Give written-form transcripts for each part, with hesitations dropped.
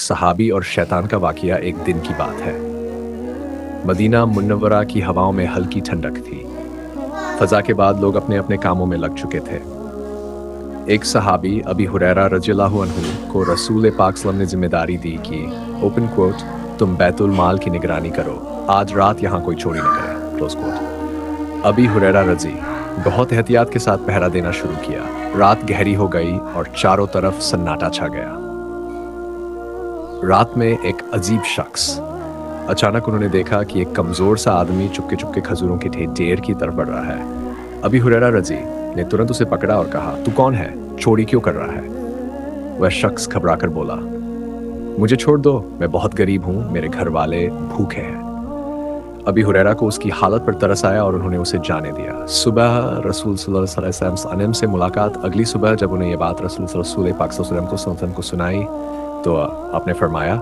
सहाबी और शैतान का वाकया एक दिन की बात है। मदीना मुन्नवरा की हवाओं में हल्की ठंडक थी। फजा के बाद लोग अपने अपने कामों में लग चुके थे। एक सहाबी अबी हुरैरा रज़ियल्लाहु अन्हु को रसूल पाक सल्लल्लाहु अलैहि वसल्लम ने जिम्मेदारी दी कि ओपन कोट तुम बैतुल माल की निगरानी करो, आज रात यहाँ कोई चोरी न करे, क्लोज कोट। अबी हुरैरा रजी बहुत एहतियात के साथ पहरा देना शुरू किया। रात गहरी हो गई और चारों तरफ सन्नाटा छा गया। रात में एक अजीब शख्स, अचानक उन्होंने देखा कि एक कमजोर सा आदमी चुपके चुपके खजूरों के ढेर की तरफ बढ़ रहा है। अबी हुरैरा रजी ने तुरंत उसे पकड़ा और कहा, तू कौन है, चोरी क्यों कर रहा है? वह शख्स घबराकर बोला, मुझे छोड़ दो, मैं बहुत गरीब हूं, मेरे घर वाले भूखे हैं। अबी हुरैरा को उसकी हालत पर तरस आया और उन्होंने उसे जाने दिया। सुबह रसूल सल्लल्लाहु अलैहि वसल्लम से मुलाकात। अगली सुबह जब उन्हें यह बात रसूल पाक सल्लल्लाहु अलैहि वसल्लम को सुनाई तो आपने फरमाया,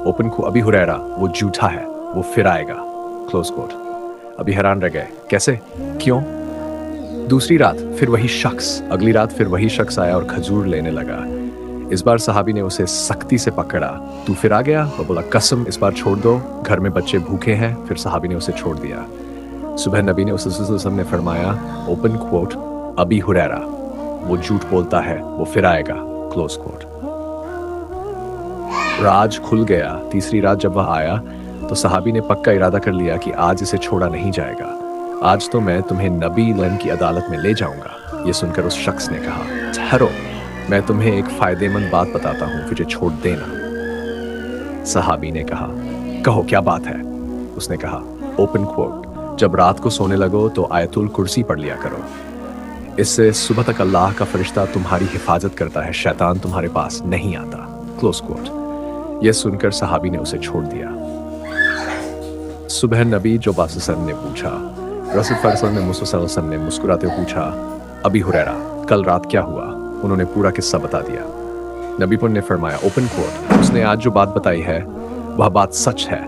ओपन को अबी हुरैरा वो झूठा है, वो फिर आएगा, क्लोज कोट। अभी हैरान रह गए, कैसे, क्यों? दूसरी रात फिर वही शख्स, अगली रात फिर वही शख्स आया और खजूर लेने लगा। इस बार सहाबी ने उसे सख्ती से पकड़ा, तू फिर आ गया? वो बोला, कसम इस बार छोड़ दो, घर में बच्चे भूखे हैं। फिर सहाबी ने उसे छोड़ दिया। सुबह नबी ने उस ने फरमाया, ओपन कोट अबी हुरैरा वो झूठ बोलता है, वो फिर आएगा, क्लोज कोट। राज खुल गया। तीसरी रात जब वह आया तो सहाबी ने पक्का इरादा कर लिया कि आज इसे छोड़ा नहीं जाएगा, आज तो मैं तुम्हें नबी लन की अदालत में ले जाऊंगा। ये सुनकर उस शख्स ने कहा, ठहरो, मैं तुम्हें एक फायदेमंद बात बताता हूं, मुझे छोड़ देना। सहाबी ने कहा, कहो क्या बात है? उसने कहा, ओपन कोट, जब रात को सोने लगो तो आयतुल कुर्सी पढ़ लिया करो, इससे सुबह तक अल्लाह का फरिश्ता तुम्हारी हिफाजत करता है, शैतान तुम्हारे पास नहीं आता, क्लोज कोट। यह सुनकर सहाबी ने उसे छोड़ दिया। सुबह नबी जो बाससन ने पूछा, रसूल फरसल ने मुसलसल ने मुस्कुराते हुए पूछा, अबी हुरैरा कल रात क्या हुआ? उन्होंने पूरा किस्सा बता दिया। नबी पुन ने फरमाया, ओपन कोट, उसने आज जो बात बताई है वह बात सच है,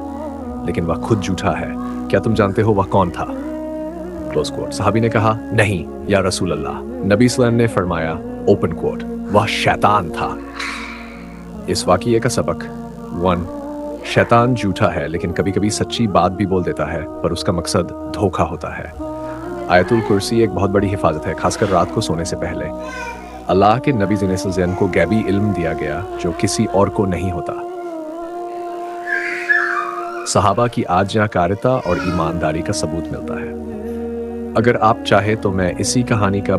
लेकिन वह खुद झूठा है। क्या तुम जानते हो वह कौन था? Close quote. सहाबी ने कहा, नहीं या रसूल अल्लाह। नबी सल्लल्लाहु ने फरमाया, ओपन कोट, वह शैतान था। इस वाक़िए का सबक 1, शैतान झूठा है लेकिन कभी कभी सच्ची बात भी बोल देता है, पर उसका मकसद धोखा होता है। आयतुल कुर्सी एक बहुत बड़ी हिफाजत है, खासकर रात को सोने से पहले। अल्लाह के नबी ज़िन को गैबी इल्म दिया गया जो किसी और को नहीं होता। सहाबा की आज्ञाकारिता और ईमानदारी का सबूत मिलता है। अगर आप चाहे तो मैं इसी कहानी का